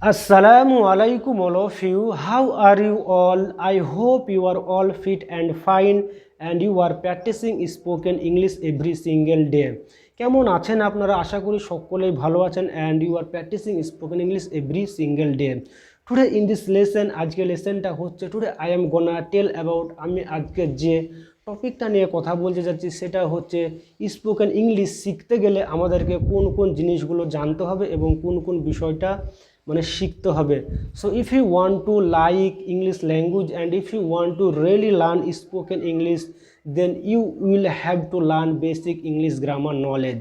Assalamu alaikum all of you. How are you all? I hope you are all fit and fine and you are practicing spoken English every single day. কেমন আছেন আপনারা? আশা করি সকলেই ভালো আছেন and you are practicing spoken English every single day. Today in this lesson, আজকে লেসনটা হচ্ছে today I am gonna tell about আমি আজকে যে টপিকটা নিয়ে কথা বলতে যাচ্ছি সেটা হচ্ছে স্পোকেন ইংলিশ শিখতে গেলে আমাদেরকে কোন কোন জিনিসগুলো জানতে হবে এবং কোন কোন বিষয়টা মানে শিখতে হবে। So if you want to like English language and if you want to really learn spoken English then you will have to learn basic English grammar knowledge.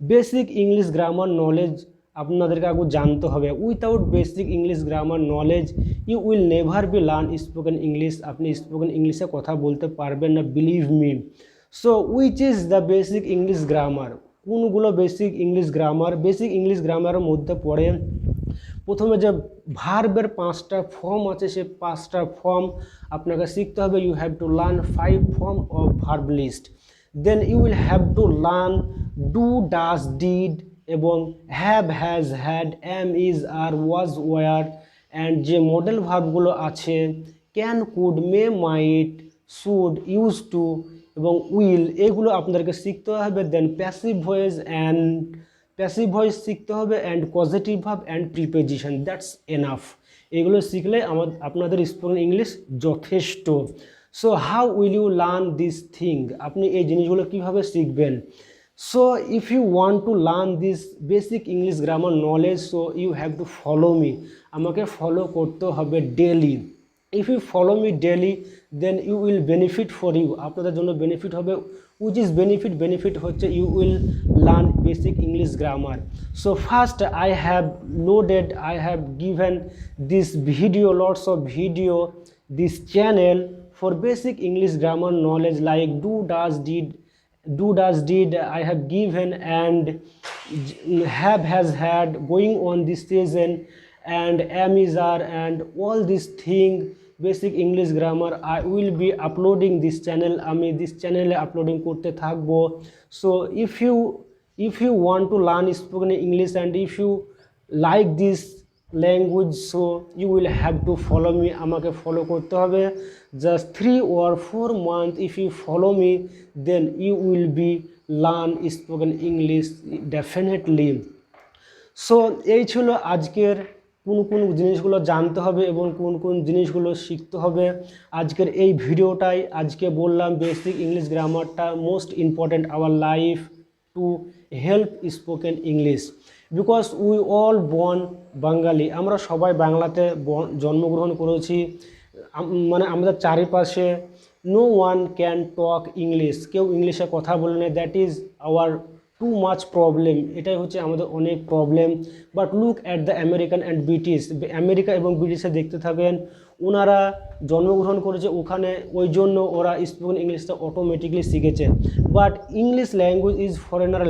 Basic English grammar knowledge আপনাদেরকে আগে জানতে হবে। Without basic English grammar knowledge you will never be learn spoken English. আপনি spoken ইংলিশে কথা বলতে পারবেন না, believe me. So which is the basic English grammar? কোনগুলো basic English grammar? Basic English গ্রামারের মধ্যে পড়ে প্রথমে যে ভার্বের 5টা ফর্ম আছে, সে 5টা ফর্ম আপনাকে শিখতে হবে। You have to learn 5 form of verb list. Then you will have to learn do, does, did এবং have, has, had, am, is, are, was, were and যে মডেল ভার্বগুলো আছে can, could, may, might, should, used to এবং will, এগুলো আপনাদেরকে শিখতে হবে। Then passive voice শিখতে হবে and positive verb and preposition. That's enough. এগুলো শিখলে আপনাদের স্পোকেন ইংলিশ যথেষ্ট। So how will you learn this thing? আপনি এই জিনিসগুলো কীভাবে শিখবেন? So if you want to learn this basic English grammar knowledge, so you have to follow me. আমাকে ফলো করতে হবে daily. If you follow me daily then you will benefit for you. আপনাদের জন্য বেনিফিট হবে। Which is benefit হচ্ছে you will learn basic English grammar. So first I have given this video, lots of video, this channel for basic English grammar knowledge like do, does, did I have given, and have, has, had, going on this season, and am, is, are, and all these things basic English grammar I will be uploading this channel. আমি this চ্যানেলে uploading করতে থাকবো। So if you want to learn spoken English and if you like this language, so you will have to follow me. আমাকে follow করতে হবে। Just 3 or 4 months if you follow me then you will be learn spoken English definitely. So এই ছিল আজকের কোন কোন জিনিসগুলো জানতে হবে এবং কোন কোন জিনিসগুলো শিখতে হবে আজকের এই ভিডিওটাই। আজকে বললাম বেসিক ইংলিশ গ্রামারটা most important our life to help spoken English because we all born Bengali. আমরা সবাই বাংলাতে জন্মগ্রহণ করেছি। মানে আমাদের চারিপাশে no one can talk English. কেউ ইংলিশে কথা বলে না। That is our too much problem. এটাই হচ্ছে আমাদের অনেক problem. But look at the American and British. America এবং ব্রিটিশে দেখতে থাকেন, ওনারা জন্মগ্রহণ করেছে ওখানে, ওই জন্য ওরা স্পোকেন ইংলিশটা অটোমেটিকলি শিখেছে। But English language is foreigner